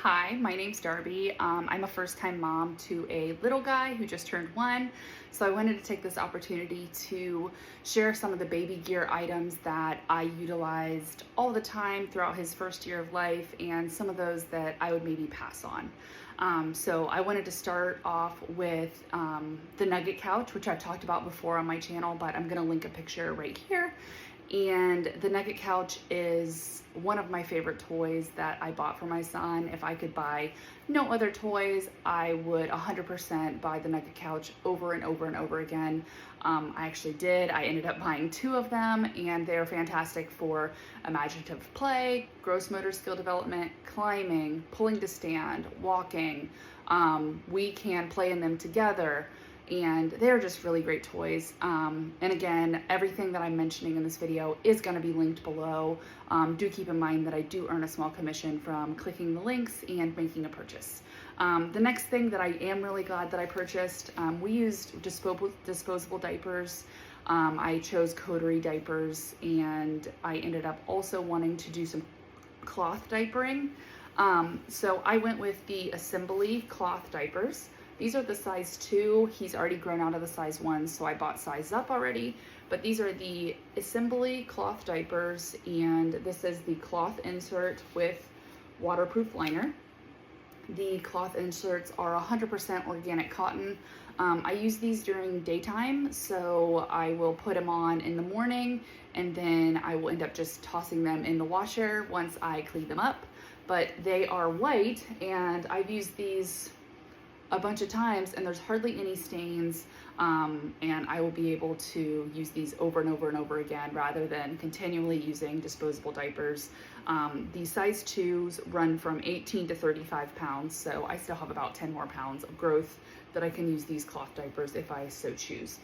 Hi, my name's Darby. I'm a first-time mom to a little guy who just turned 1. So I wanted to take this opportunity to share some of the baby gear items that I utilized all the time throughout his first year of life and some of those that I would maybe pass on. So I wanted to start off with the Nugget couch, which I've talked about before on my channel, but I'm gonna link a picture right here. And the Nugget couch is one of my favorite toys that I bought for my son. If I could buy no other toys, I would 100% buy the Nugget couch over and over and over again. I actually did. I ended up buying 2 of them, and they're fantastic for imaginative play, gross motor skill development, climbing, pulling to stand, walking. We can play in them together. And they're just really great toys. And again, everything that I'm mentioning in this video is going to be linked below. Do keep in mind that I do earn a small commission from clicking the links and making a purchase. The next thing that I am really glad that I purchased, we used disposable diapers. I chose coterie diapers, and I ended up also wanting to do some cloth diapering. So I went with the assembly cloth diapers. These are the size 2. He's already grown out of the size 1, so I bought size up already. But these are the assembly cloth diapers, and this is the cloth insert with waterproof liner. The cloth inserts are 100% organic cotton. I use these during daytime, so I will put them on in the morning, and then I will end up just tossing them in the washer once I clean them up. But they are white, and I've used these a bunch of times, and there's hardly any stains, and I will be able to use these over and over and over again rather than continually using disposable diapers. These size 2s run from 18 to 35 pounds, so I still have about 10 more pounds of growth that I can use these cloth diapers if I so choose.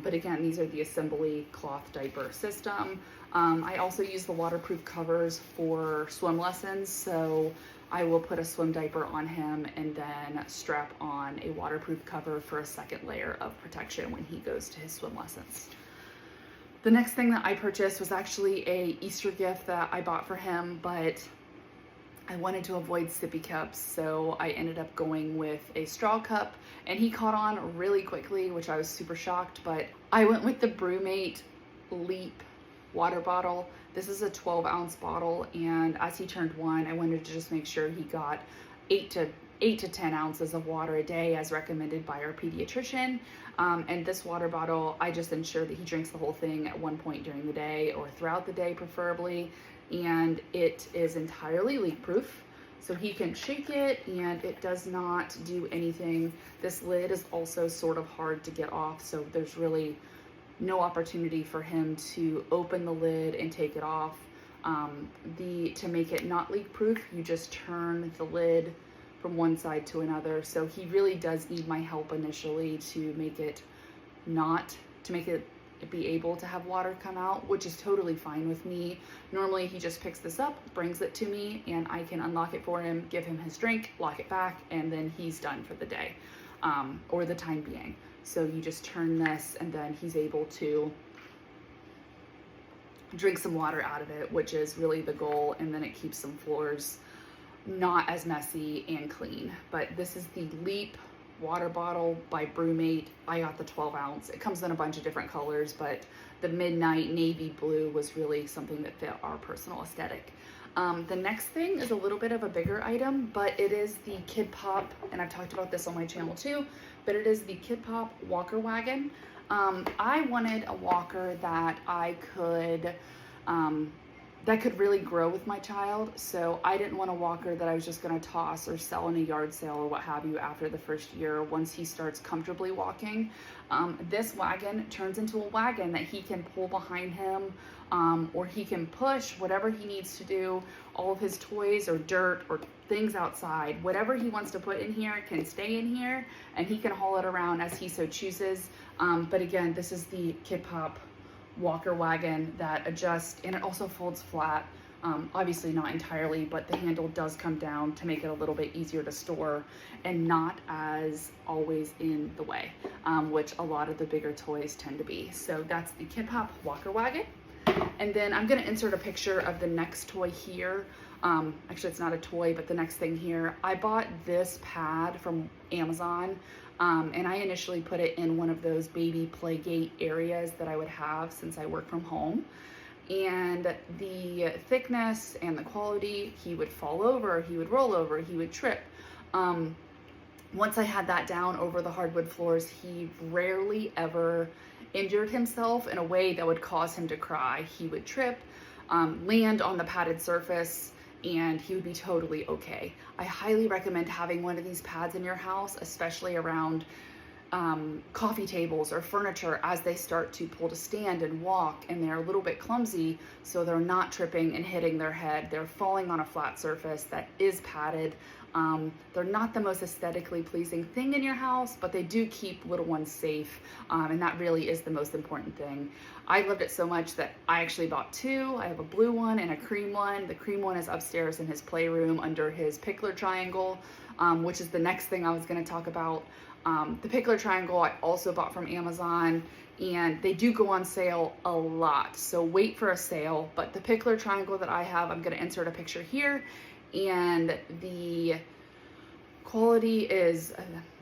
But again, these are the assembly cloth diaper system. I also use the waterproof covers for swim lessons, so I will put a swim diaper on him and then strap on a waterproof cover for a second layer of protection when he goes to his swim lessons. The next thing that I purchased was actually a Easter gift that I bought for him, but I wanted to avoid sippy cups, so I ended up going with a straw cup, and he caught on really quickly, which I was super shocked. But I went with the BruMate Leap water bottle. This is a 12-ounce bottle, and as he turned 1, I wanted to just make sure he got 8 to 10 ounces of water a day as recommended by our pediatrician. And this water bottle, I just ensure that he drinks the whole thing at one point during the day or throughout the day preferably. And it is entirely leak proof, so he can shake it and it does not do anything. This lid is also sort of hard to get off, so there's really no opportunity for him to open the lid and take it off. To make it not leak proof, you just turn the lid from one side to another. So he really does need my help initially to make it be able to have water come out, which is totally fine with me. Normally he just picks this up, brings it to me, and I can unlock it for him, give him his drink, lock it back, and then he's done for the day, or the time being. So you just turn this, and then he's able to drink some water out of it, which is really the goal, and then it keeps some floors not as messy and clean. But this is the Leap water bottle by BruMate. I got the 12-ounce. It comes in a bunch of different colors, but the midnight navy blue was really something that fit our personal aesthetic. The next thing is a little bit of a bigger item, but it is the Kid Pop, and I've talked about this on my channel too, but it is the Kid Pop Walker Wagon. I wanted a walker that could really grow with my child, so I didn't want a walker that I was just going to toss or sell in a yard sale or what have you after the first year once he starts comfortably walking. This wagon turns into a wagon that he can pull behind him, or he can push whatever he needs to do. All of his toys or dirt or things outside, whatever he wants to put in here can stay in here, and he can haul it around as he so chooses. But again, this is the Kid Pop walker wagon that adjusts, and it also folds flat. Obviously not entirely, but the handle does come down to make it a little bit easier to store and not as always in the way, which a lot of the bigger toys tend to be. So that's the Kid Pop walker wagon. And then I'm going to insert a picture of the next toy here. Actually, it's not a toy, but the next thing here, I bought this pad from Amazon, and I initially put it in one of those baby playgate areas that I would have since I work from home. And the thickness and the quality, he would fall over, he would roll over, he would trip. Once I had that down over the hardwood floors, he rarely ever injured himself in a way that would cause him to cry. He would trip, land on the padded surface, and he would be totally okay. I highly recommend having one of these pads in your house, especially around coffee tables or furniture as they start to pull to stand and walk, and they're a little bit clumsy, so they're not tripping and hitting their head. They're falling on a flat surface that is padded. They're not the most aesthetically pleasing thing in your house, but they do keep little ones safe, and that really is the most important thing. I loved it so much that I actually bought two. I have a blue one and a cream one. The cream one is upstairs in his playroom under his pickler triangle, which is the next thing I was going to talk about. The pickler triangle I also bought from Amazon, and they do go on sale a lot, so wait for a sale. But the pickler triangle that I have, I'm going to insert a picture here, and the quality is,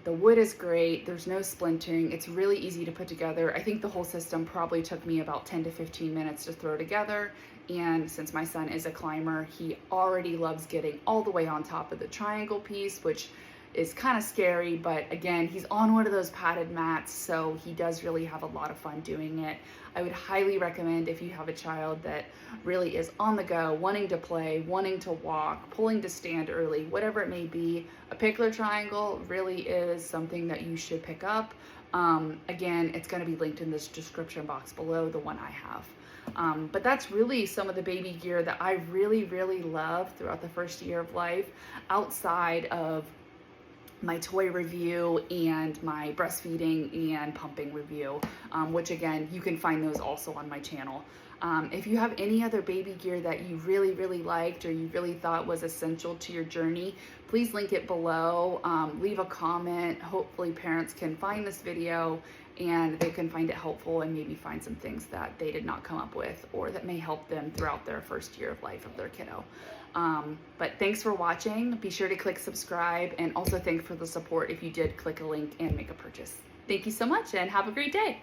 the wood is great, there's no splintering, it's really easy to put together. I think the whole system probably took me about 10 to 15 minutes to throw together, and since my son is a climber, he already loves getting all the way on top of the triangle piece, which is kind of scary, but again, he's on one of those padded mats, so he does really have a lot of fun doing it. I would highly recommend, if you have a child that really is on the go, wanting to play, wanting to walk, pulling to stand early, whatever it may be, a pickler triangle really is something that you should pick up. Again, it's going to be linked in this description box below, the one I have. But that's really some of the baby gear that I really, really love throughout the first year of life, outside of my toy review and my breastfeeding and pumping review, which again, you can find those also on my channel. If you have any other baby gear that you really, really liked or you really thought was essential to your journey, please link it below. Leave a comment. Hopefully parents can find this video and they can find it helpful and maybe find some things that they did not come up with or that may help them throughout their first year of life of their kiddo. But thanks for watching. Be sure to click subscribe, and also thanks for the support if you did click a link and make a purchase. Thank you so much and have a great day.